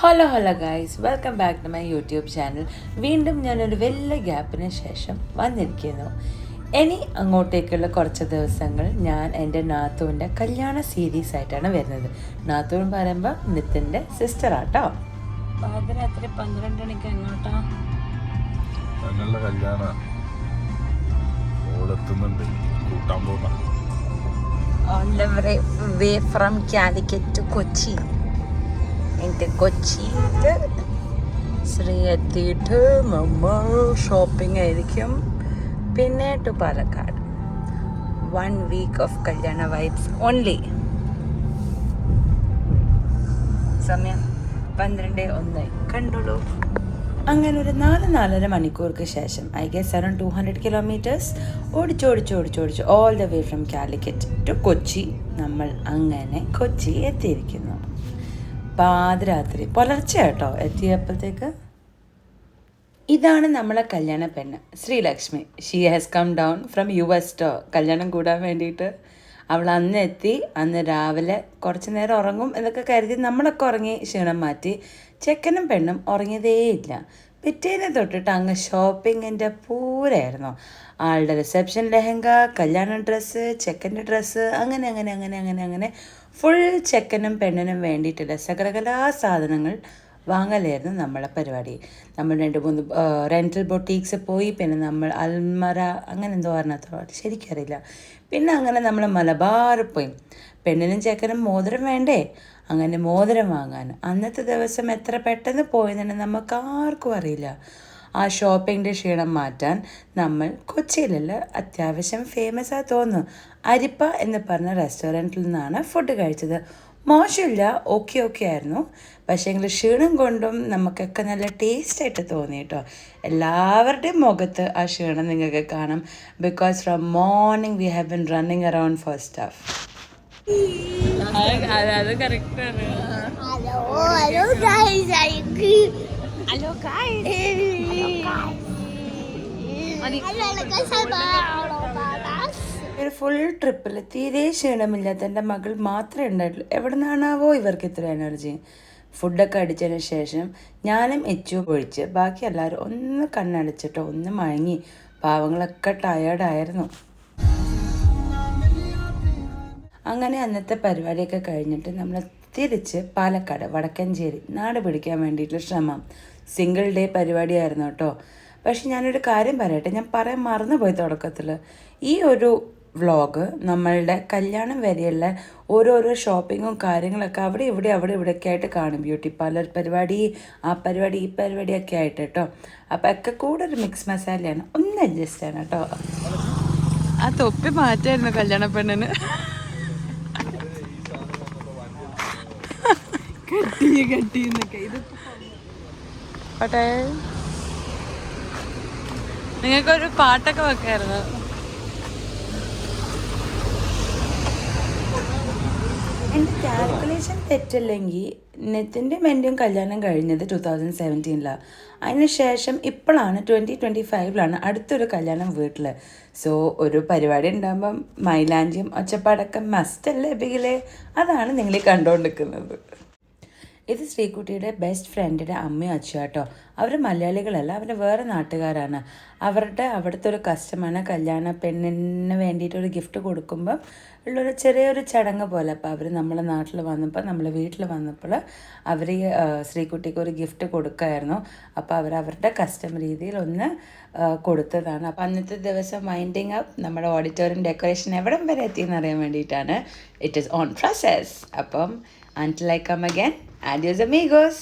Hello guys, welcome back to my YouTube channel. വീണ്ടും ഞാനൊരു വലിയ ഗ്യാപ്പിന് ശേഷം വന്നിരിക്കുന്നു. ഇനി അങ്ങോട്ടേക്കുള്ള കുറച്ച് ദിവസങ്ങൾ ഞാൻ എൻ്റെ നാത്തൂൻ്റെ കല്യാണ സീരീസ് ആയിട്ടാണ് വരുന്നത്. നാത്തൂൻ പറയുമ്പോൾ നിത്തിൻ്റെ സിസ്റ്ററാട്ടോ. പാതിരാത്രി 12 മണിക്ക് എങ്ങോട്ടാ? On the way from Calicut to Kochi. എൻ്റെ കൊച്ചിയിൽ ശ്രീ എത്തിയിട്ട് നമ്മൾ ഷോപ്പിംഗ് ആയിരിക്കും. പിന്നെ to Palakkad. 1 week of kalyana vibes only. സമയം 12:01 കണ്ടോളൂ. അങ്ങനെ ഒരു 4-4.5 മണിക്കൂർക്ക് ശേഷം ഐ ഗെസ് അറൗണ്ട് 200 kilometers ഓടിച്ച് all the way from Calicut to Kochi. നമ്മൾ അങ്ങനെ കൊച്ചി എത്തിയിരിക്കുന്നു. പാതിരാത്രി പുലർച്ചെ കേട്ടോ എത്തിയപ്പോഴത്തേക്ക്. ഇതാണ് നമ്മളെ കല്യാണ പെണ്ണ് Sreelakshmi. She has come down from US കല്യാണം കൂടാൻ വേണ്ടിയിട്ട്. അവൾ അന്ന് എത്തി. അന്ന് രാവിലെ കുറച്ച് നേരം ഉറങ്ങും എന്നൊക്കെ കരുതി നമ്മളൊക്കെ ഉറങ്ങി ക്ഷീണം മാറ്റി. ചെക്കനും പെണ്ണും ഉറങ്ങിയതേയില്ല. പിറ്റേനെ തൊട്ടിട്ട് അങ്ങ് ഷോപ്പിങ്ങിൻ്റെ പൂരായിരുന്നു. ആളുടെ റിസപ്ഷൻ ലെഹങ്ക, കല്യാണ ഡ്രസ്സ്, ചെക്കൻ്റെ ഡ്രസ്സ്, അങ്ങനെ ഫുൾ ചെക്കനും പെണ്ണിനും വേണ്ടിയിട്ടുള്ള സകലകലാ സാധനങ്ങൾ വാങ്ങലായിരുന്നു നമ്മളെ പരിപാടി. നമ്മൾ 2-3 റെൻ്റൽ ബൊട്ടീക്സ് പോയി. പിന്നെ നമ്മൾ അൽമറ അങ്ങനെ എന്തോ പറഞ്ഞത്ര ശരിക്കറിയില്ല. പിന്നെ അങ്ങനെ നമ്മൾ മലബാർ പോയി. പെണ്ണിനും ചെക്കനും മോതിരം വേണ്ടേ, അങ്ങനെ മോതിരം വാങ്ങാൻ. അന്നത്തെ ദിവസം എത്ര പെട്ടെന്ന് പോയെന്നുണ്ടെങ്കിൽ നമുക്ക് ആർക്കും അറിയില്ല. ആ ഷോപ്പിങ്ങിൻ്റെ ക്ഷീണം മാറ്റാൻ നമ്മൾ കൊച്ചിയിലുള്ള അത്യാവശ്യം ഫേമസ് ആയി തോന്നുന്നു അരിപ്പ എന്ന് പറഞ്ഞ റെസ്റ്റോറൻറ്റിൽ നിന്നാണ് ഫുഡ് കഴിച്ചത്. മോശമില്ല, ഓക്കെ ആയിരുന്നു. പക്ഷേ എങ്കിൽ ക്ഷീണം കൊണ്ടും നമുക്കൊക്കെ നല്ല ടേസ്റ്റായിട്ട് തോന്നി കേട്ടോ. എല്ലാവരുടെയും മുഖത്ത് ആ ക്ഷീണം നിങ്ങൾക്ക് കാണാം. Because from morning we have been running around for stuff. അത് കറക്റ്റാണ്. ഒരു ഫുൾ ട്രിപ്പിൽ തീരെ ക്ഷീണമില്ലാത്ത എൻ്റെ മകൾ മാത്രമേ ഉണ്ടായിട്ടുള്ളൂ. എവിടെ നിന്നാണാവോ ഇവർക്ക് ഇത്ര എനർജി. ഫുഡൊക്കെ അടിച്ചതിന് ശേഷം ഞാനും എച്ചു പൊഴിച്ച് ബാക്കി എല്ലാവരും ഒന്ന് കണ്ണടച്ചിട്ടോ ഒന്ന് മയങ്ങി. പാവങ്ങളൊക്കെ ടയേർഡായിരുന്നു. അങ്ങനെ അന്നത്തെ പരിപാടിയൊക്കെ കഴിഞ്ഞിട്ട് നമ്മൾ തിരിച്ച് പാലക്കാട് വടക്കഞ്ചേരി നാട് പിടിക്കാൻ വേണ്ടിയിട്ടുള്ള ശ്രമം. സിംഗിൾ ഡേ പരിപാടിയായിരുന്നു കേട്ടോ. പക്ഷെ ഞാനൊരു കാര്യം പറയട്ടെ, ഞാൻ പറയാൻ മറന്നുപോയി തുടക്കത്തിൽ. ഈ ഒരു വ്ളോഗ് നമ്മളുടെ കല്യാണം വരെയുള്ള ഓരോരോ ഷോപ്പിങ്ങും കാര്യങ്ങളൊക്കെ അവിടെ ഇവിടെയൊക്കെ ആയിട്ട് കാണും. ബ്യൂട്ടി പാർലർ പരിപാടി, ആ പരിപാടി ഈ പരിപാടിയൊക്കെ ആയിട്ട് കേട്ടോ. അപ്പം ഒക്കെ കൂടെ ഒരു മിക്സ് മസാലയാണ്. ഒന്ന് അഡ്ജസ്റ്റ് ആണ് കേട്ടോ. ആ തൊപ്പി മാറ്റായിരുന്നു കല്യാണ പെണ്ണിന്. കെട്ടിന്നൊക്കെ ഇത് പാട്ടെ. നിങ്ങൾക്കൊരു പാട്ടൊക്കെ വെക്കായിരുന്നു. എൻ്റെ കാൽക്കുലേഷൻ തെറ്റല്ലെങ്കിൽ നെത്തിൻ്റെയും എൻ്റെയും കല്യാണം കഴിഞ്ഞത് 2017. അതിന് ശേഷം ഇപ്പോഴാണ് 2025 അടുത്തൊരു കല്യാണം വീട്ടിൽ. സോ ഒരു പരിപാടി ഉണ്ടാകുമ്പം മൈലാഞ്ചിയും ഒച്ചപ്പാടൊക്കെ മസ്റ്റല്ലേ ബിഗിലെ. അതാണ് നിങ്ങൾ കണ്ടുകൊണ്ടിരിക്കുന്നത്. ഇത് ശ്രീകുട്ടിയുടെ ബെസ്റ്റ് ഫ്രണ്ടിൻ്റെ അമ്മയും അച്ഛനും കേട്ടോ. അവർ മലയാളികളല്ല, അവർ വേറെ നാട്ടുകാരാണ്. അവിടുത്തെ ഒരു കസ്റ്റമാണ് കല്യാണ പെണ്ണിന് വേണ്ടിയിട്ടൊരു ഗിഫ്റ്റ് കൊടുക്കുമ്പോൾ ഉള്ളൊരു ചെറിയൊരു ചടങ്ങ് പോലെ. അപ്പോൾ അവർ നമ്മളെ നാട്ടിൽ വന്നപ്പോൾ, നമ്മളെ വീട്ടിൽ വന്നപ്പോൾ അവർ ശ്രീകുട്ടിക്ക് ഒരു ഗിഫ്റ്റ് കൊടുക്കുമായിരുന്നു. അപ്പോൾ അവരുടെ കസ്റ്റം രീതിയിൽ ഒന്ന് കൊടുത്തതാണ്. അപ്പോൾ അന്നത്തെ ദിവസം വൈൻഡിങ് അപ്പ് നമ്മുടെ ഓഡിറ്റോറിയം ഡെക്കറേഷൻ എവിടം വരെ എത്തിയെന്ന് അറിയാൻ വേണ്ടിയിട്ടാണ്. It is on process. അപ്പം until I come again, adios amigos.